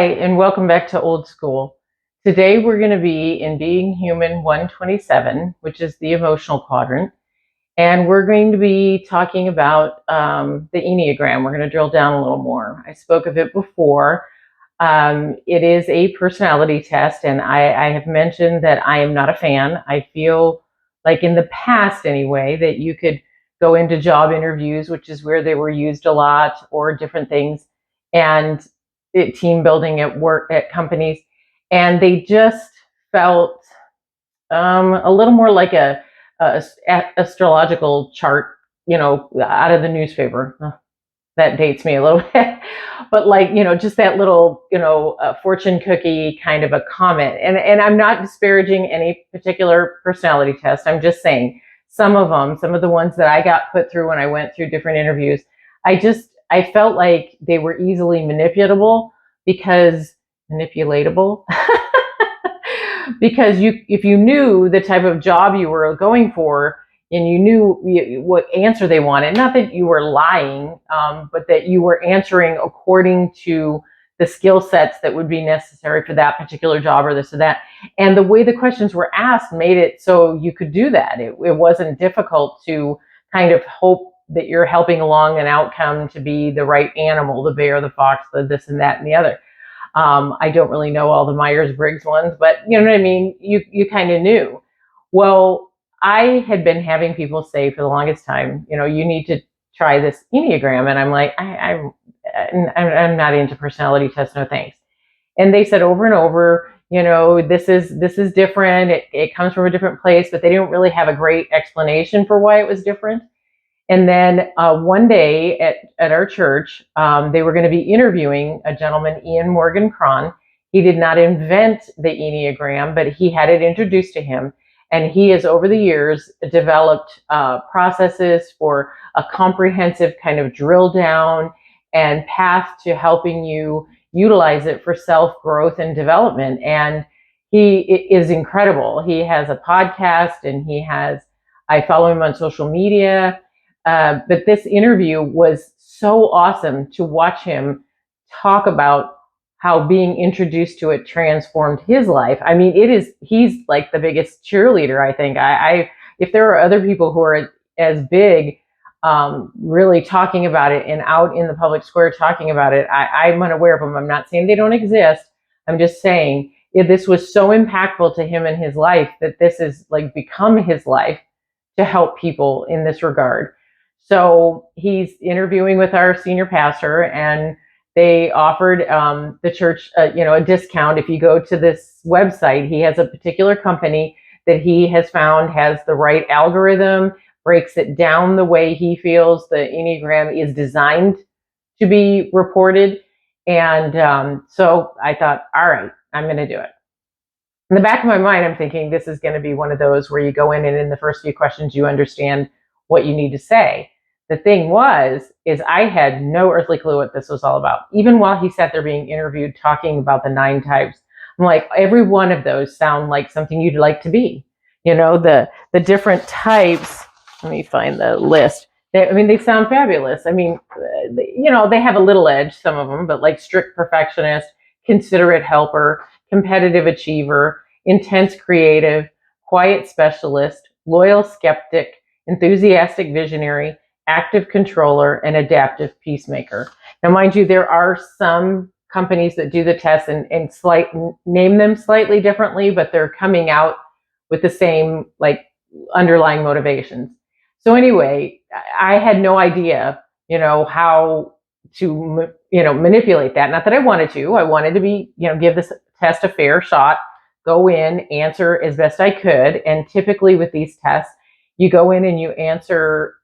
Hi, and welcome back to Old School. Today we're going to be in Being Human 127, which is the emotional quadrant, and we're going to be talking about the Enneagram. We're going to drill down a little more. I spoke of it before. It is a personality test, and I have mentioned that I am not a fan. I feel like in the past, anyway, that you could go into job interviews, which is where they were used a lot, or different things, and team building at work at companies, and they just felt a little more like a astrological chart, out of the newspaper. That dates me a little bit, but just that little, fortune cookie kind of a comment. And I'm not disparaging any particular personality test. I'm just saying some of the ones that I got put through when I went through different interviews, I felt like they were easily manipulatable because if you knew the type of job you were going for, and you knew what answer they wanted, not that you were lying, but that you were answering according to the skill sets that would be necessary for that particular job or this or that. And the way the questions were asked made it so you could do that. It wasn't difficult to kind of hope that you're helping along an outcome to be the right animal, the bear, the fox, the this and that and the other. I don't really know all the Myers-Briggs ones, but you know what I mean? You kind of knew. Well, I had been having people say for the longest time, you need to try this Enneagram. And I'm like, I'm not into personality tests, no thanks. And they said over and over, this is different. It comes from a different place, but they didn't really have a great explanation for why it was different. And then one day at our church, they were going to be interviewing a gentleman, Ian Morgan Cron. He did not invent the Enneagram, but he had it introduced to him. And he has, over the years, developed processes for a comprehensive kind of drill down and path to helping you utilize it for self-growth and development. And he is incredible. He has a podcast, and I follow him on social media. But this interview was so awesome to watch him talk about how being introduced to it transformed his life. I mean, he's like the biggest cheerleader, I think. If there are other people who are as big, really talking about it and out in the public square talking about it, I'm unaware of them. I'm not saying they don't exist. I'm just saying this was so impactful to him in his life that this is like become his life to help people in this regard. So he's interviewing with our senior pastor, and they offered the church, a discount. If you go to this website, he has a particular company that he has found has the right algorithm, breaks it down the way he feels the Enneagram is designed to be reported. And so I thought, all right, I'm going to do it. In the back of my mind, I'm thinking this is going to be one of those where you go in and in the first few questions, you understand what you need to say. The thing is I had no earthly clue what this was all about. Even while he sat there being interviewed, talking about the 9 types, I'm like, every one of those sound like something you'd like to be. The different types. Let me find the list. They sound fabulous. I mean, they have a little edge, some of them, but like strict perfectionist, considerate helper, competitive achiever, intense creative, quiet specialist, loyal skeptic, enthusiastic visionary, active controller, and adaptive peacemaker. Now, mind you, there are some companies that do the test and name them slightly differently, but they're coming out with the same underlying motivations. So anyway, I had no idea, how to, manipulate that. Not that I wanted to. I wanted to be, give this test a fair shot, go in, answer as best I could. And typically with these tests, you go in and you answer,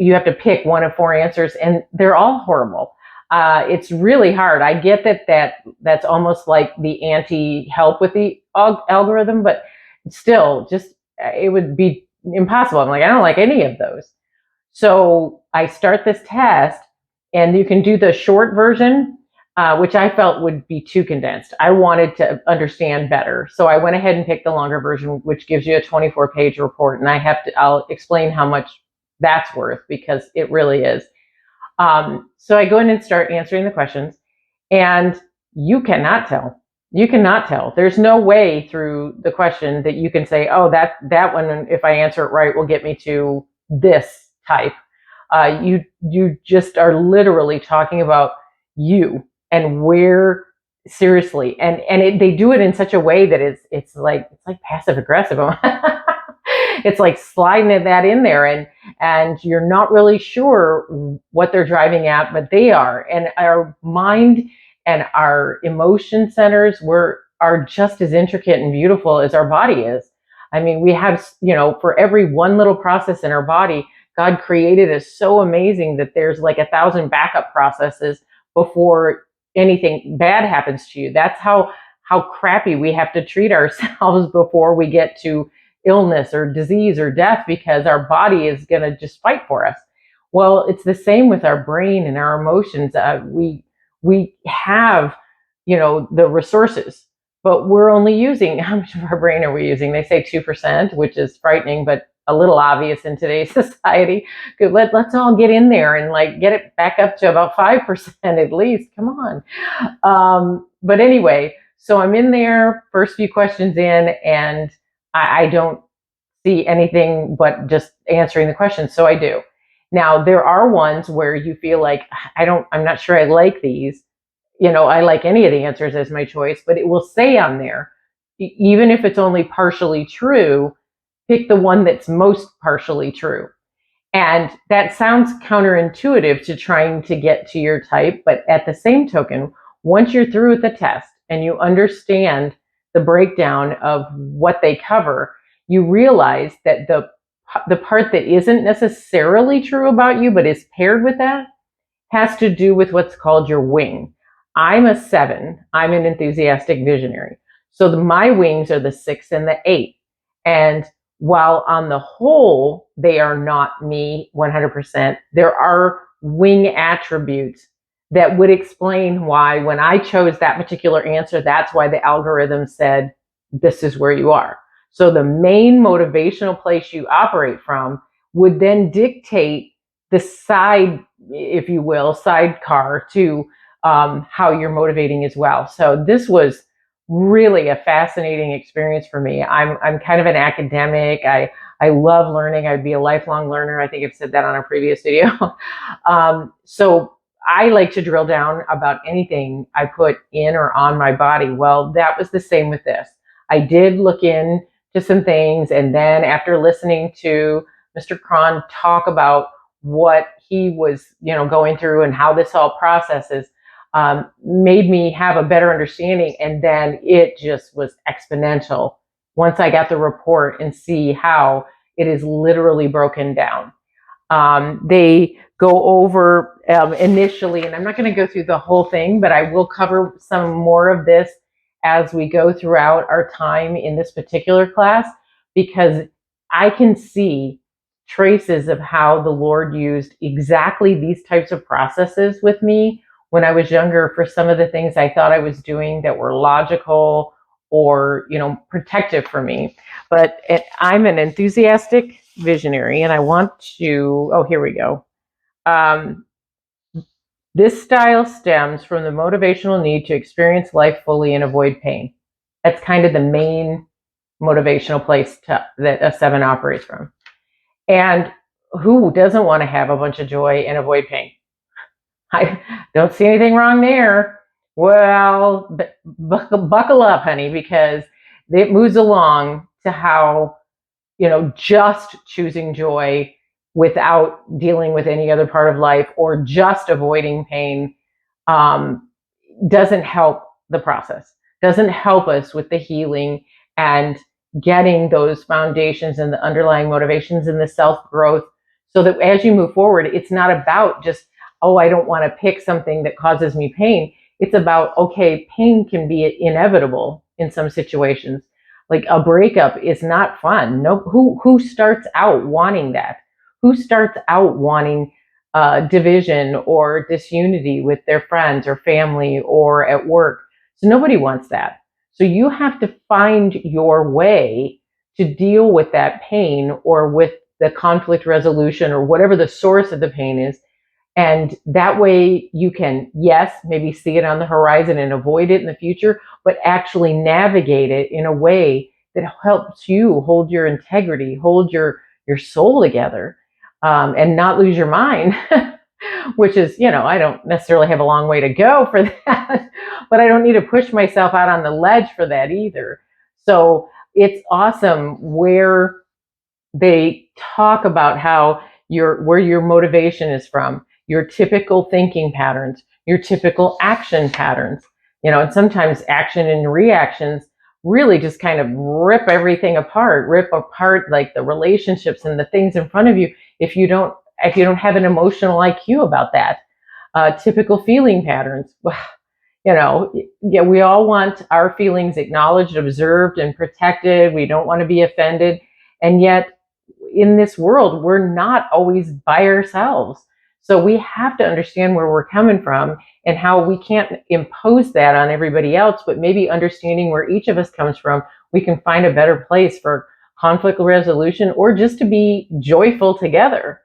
you have to pick one of 4 answers, and they're all horrible. It's really hard. I get that's almost like the anti-help with the algorithm, but still, it would be impossible. I'm like, I don't like any of those. So I start this test, and you can do the short version, which I felt would be too condensed. I wanted to understand better. So I went ahead and picked the longer version, which gives you a 24-page report. And I'll explain how much that's worth, because it really is. So I go in and start answering the questions. And You cannot tell. You cannot tell. There's no way through the question that you can say, oh, that one, if I answer it right, will get me to this type. You just are literally talking about you and where, seriously, and they do it in such a way that it's like passive aggressive. It's like sliding that in there, and you're not really sure what they're driving at, but they are. And our mind and our emotion centers are just as intricate and beautiful as our body is. I mean, we have, for every one little process in our body, God created is so amazing that there's like 1,000 backup processes before anything bad happens to you. That's how crappy we have to treat ourselves before we get to illness or disease or death, because our body is going to just fight for us. Well, it's the same with our brain and our emotions. We have, the resources, but we're only using, how much of our brain are we using? They say 2%, which is frightening, but a little obvious in today's society. Good, let's all get in there and like get it back up to about 5% at least. Come on. But anyway, so I'm in there, first few questions in, and I don't see anything but just answering the questions. So I do. Now there are ones where you feel like, I'm not sure I like these. I like any of the answers as my choice, but it will say on there, even if it's only partially true, pick the one that's most partially true. And that sounds counterintuitive to trying to get to your type, but at the same token, once you're through with the test and you understand the breakdown of what they cover, you realize that the part that isn't necessarily true about you, but is paired with that, has to do with what's called your wing. I'm a 7. I'm an enthusiastic visionary. So my wings are the 6 and the 8. And while on the whole, they are not me 100%, there are wing attributes that would explain why when I chose that particular answer, that's why the algorithm said, this is where you are. So the main motivational place you operate from would then dictate the side, if you will, sidecar to how you're motivating as well. So this was really a fascinating experience for me. I'm kind of an academic. I love learning. I'd be a lifelong learner. I think I've said that on a previous video. So I like to drill down about anything I put in or on my body. Well, that was the same with this. I did look into some things, and then after listening to Mr. Cron talk about what he was, going through and how this all processes, made me have a better understanding. And then it just was exponential once I got the report and see how it is literally broken down. They go over initially, and I'm not going to go through the whole thing, but I will cover some more of this as we go throughout our time in this particular class, because I can see traces of how the Lord used exactly these types of processes with me when I was younger for some of the things I thought I was doing that were logical or, protective for me. But I'm an enthusiastic visionary, and I want to, here we go. This style stems from the motivational need to experience life fully and avoid pain. That's kind of the main motivational place that a 7 operates from. And who doesn't want to have a bunch of joy and avoid pain? I don't see anything wrong there. Well, buckle up, honey, because it moves along to how, just choosing joy without dealing with any other part of life or just avoiding pain doesn't help the process, doesn't help us with the healing and getting those foundations and the underlying motivations and the self-growth, so that as you move forward, it's not about just, I don't want to pick something that causes me pain. It's about, okay, pain can be inevitable in some situations. Like a breakup is not fun. No, who starts out wanting that? Who starts out wanting division or disunity with their friends or family or at work? So nobody wants that. So you have to find your way to deal with that pain or with the conflict resolution or whatever the source of the pain is, And that way you can, yes, maybe see it on the horizon and avoid it in the future, but actually navigate it in a way that helps you hold your integrity, hold your soul together, and not lose your mind. Which is, I don't necessarily have a long way to go for that, but I don't need to push myself out on the ledge for that either. So it's awesome where they talk about how where your motivation is from, your typical thinking patterns, your typical action patterns, and sometimes action and reactions really just kind of rip everything apart, rip apart like the relationships and the things in front of you if you don't have an emotional IQ about that. Typical feeling patterns. Yeah, we all want our feelings acknowledged, observed, and protected. We don't want to be offended. And yet, in this world, we're not always by ourselves. So we have to understand where we're coming from and how we can't impose that on everybody else, but maybe understanding where each of us comes from, we can find a better place for conflict resolution or just to be joyful together.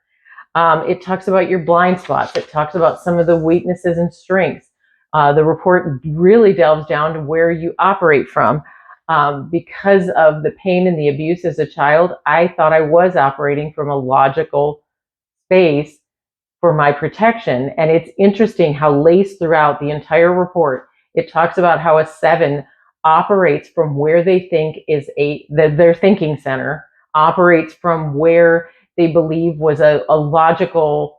It talks about your blind spots. It talks about some of the weaknesses and strengths. The report really delves down to where you operate from. Because of the pain and the abuse as a child, I thought I was operating from a logical space for my protection. And it's interesting how laced throughout the entire report, it talks about how a 7 operates from where they think is their thinking center, operates from where they believe was a logical,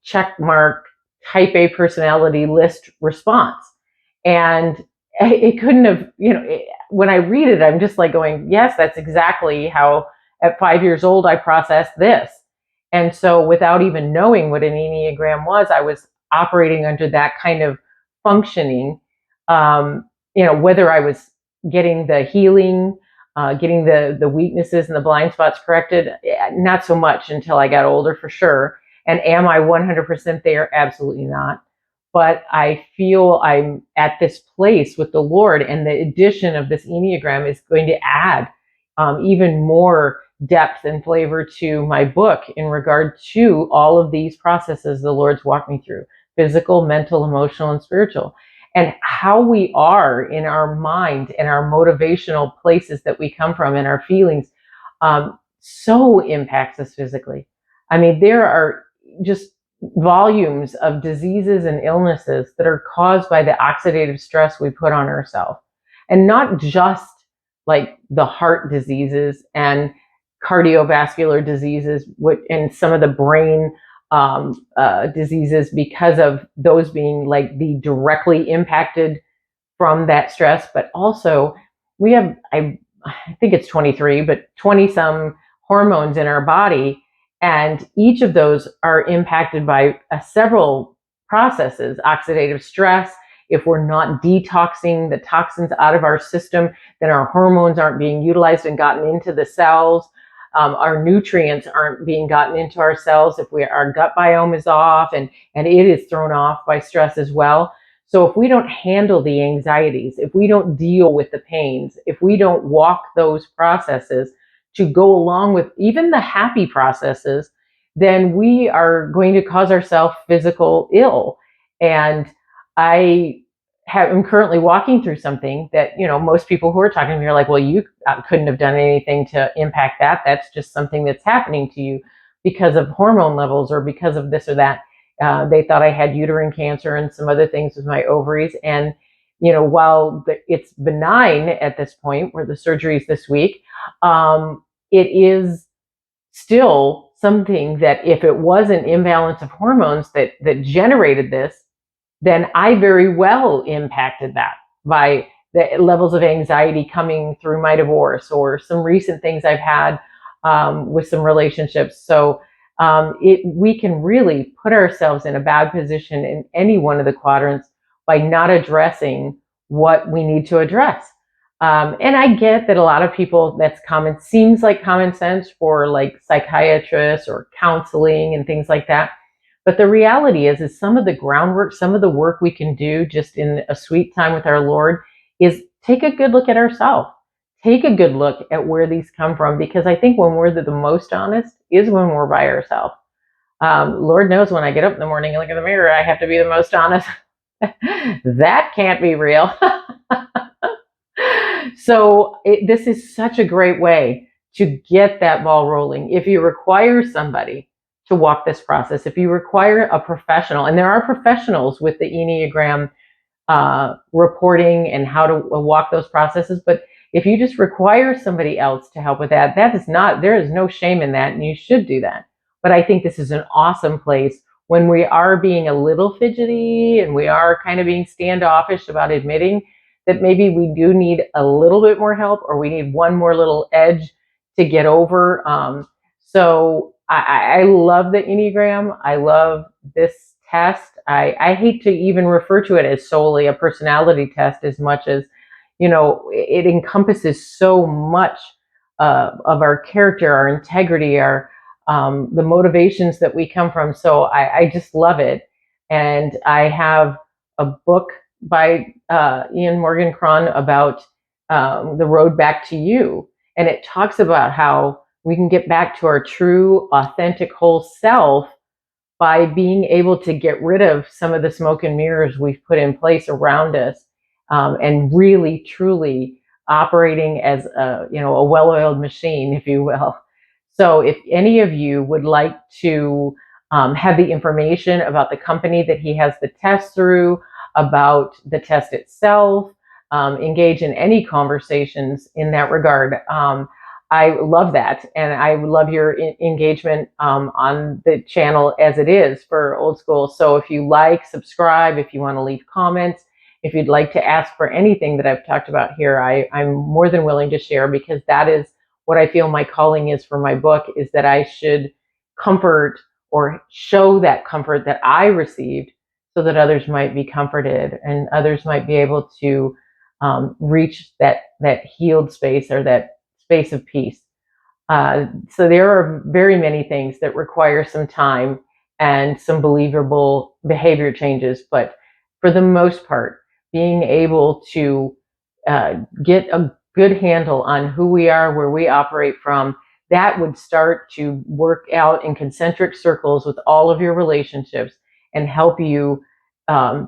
check mark type A personality list response. And it couldn't have, when I read it, I'm just like going, yes, that's exactly how at 5 years old I processed this. And so without even knowing what an Enneagram was, I was operating under that kind of functioning, whether I was getting the healing, getting the weaknesses and the blind spots corrected, not so much until I got older for sure. And am I 100% there? Absolutely not. But I feel I'm at this place with the Lord, and the addition of this Enneagram is going to add even more depth and flavor to my book in regard to all of these processes the Lord's walked me through: physical, mental, emotional, and spiritual. And how we are in our mind and our motivational places that we come from and our feelings so impacts us physically. I mean, there are just volumes of diseases and illnesses that are caused by the oxidative stress we put on ourselves. And not just like the heart diseases and cardiovascular diseases and some of the brain diseases, because of those being like the directly impacted from that stress, but also we have, I think it's 23, but 20 some hormones in our body, and each of those are impacted by several processes. Oxidative stress, if we're not detoxing the toxins out of our system, then our hormones aren't being utilized and gotten into the cells. Our nutrients aren't being gotten into our cells if our gut biome is off, and it is thrown off by stress as well. So if we don't handle the anxieties, if we don't deal with the pains, if we don't walk those processes to go along with even the happy processes, then we are going to cause ourselves physical ill. And I'm currently walking through something that, most people who are talking to me are like, well, you couldn't have done anything to impact that. That's just something that's happening to you because of hormone levels or because of this or that. They thought I had uterine cancer and some other things with my ovaries. And, while it's benign at this point, where the surgery is this week, it is still something that if it was an imbalance of hormones that generated this, then I very well impacted that by the levels of anxiety coming through my divorce or some recent things I've had with some relationships. So we can really put ourselves in a bad position in any one of the quadrants by not addressing what we need to address. And I get that a lot of people, seems like common sense for like psychiatrists or counseling and things like that. But the reality is some of the groundwork, some of the work we can do just in a sweet time with our Lord is take a good look at ourselves. Take a good look at where these come from, because I think when we're the most honest is when we're by ourselves. Lord knows when I get up in the morning and look in the mirror, I have to be the most honest. That can't be real. So this is such a great way to get that ball rolling. If you require somebody to walk this process, if you require a professional, and there are professionals with the Enneagram reporting and how to walk those processes, but if you just require somebody else to help with that, that is not, there is no shame in that, and you should do that. But I think this is an awesome place when we are being a little fidgety and we are kind of being standoffish about admitting that maybe we do need a little bit more help, or we need one more little edge to get over. So I love the Enneagram. I love this test. I hate to even refer to it as solely a personality test as much as, it encompasses so much of our character, our integrity, our the motivations that we come from. So I just love it. And I have a book by Ian Morgan Cron about the road back to you. And it talks about how we can get back to our true, authentic, whole self by being able to get rid of some of the smoke and mirrors we've put in place around us, and really, truly operating as a well-oiled machine, if you will. So if any of you would like to have the information about the company that he has the test through, about the test itself, engage in any conversations in that regard, I love that. And I love your engagement on the channel as it is for Old School. So if you like, subscribe, if you want to leave comments, if you'd like to ask for anything that I've talked about here, I'm more than willing to share, because that is what I feel my calling is for my book, is that I should comfort or show that comfort that I received so that others might be comforted and others might be able to reach that healed space, or that space of peace. So there are very many things that require some time and some believable behavior changes, but for the most part, being able to get a good handle on who we are, where we operate from, that would start to work out in concentric circles with all of your relationships and help you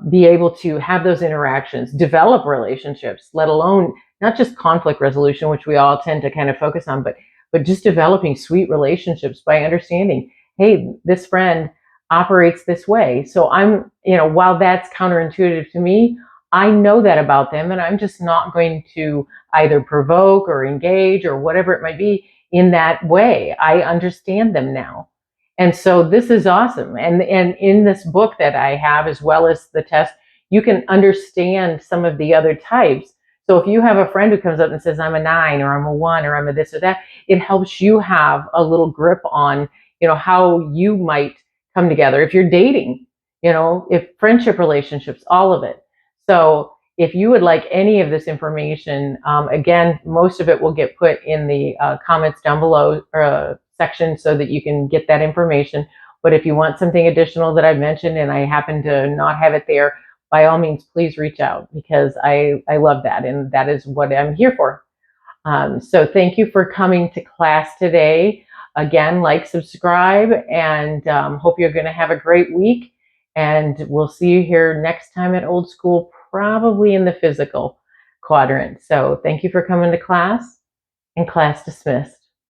be able to have those interactions, develop relationships, let alone not just conflict resolution, which we all tend to kind of focus on, but just developing sweet relationships by understanding, hey, this friend operates this way. So while that's counterintuitive to me, I know that about them, and I'm just not going to either provoke or engage or whatever it might be in that way. I understand them now. And so this is awesome. And in this book that I have, as well as the test, you can understand some of the other types. So if you have a friend who comes up and says, I'm a 9, or I'm a 1, or I'm a this or that, it helps you have a little grip on, how you might come together. If you're dating, if friendship relationships, all of it. So if you would like any of this information, again, most of it will get put in the comments down below section so that you can get that information. But if you want something additional that I mentioned and I happen to not have it there, by all means, please reach out, because I love that, and that is what I'm here for. So thank you for coming to class today. Again, like, subscribe, and hope you're going to have a great week. And we'll see you here next time at Old School, probably in the physical quadrant. So thank you for coming to class, and class dismissed.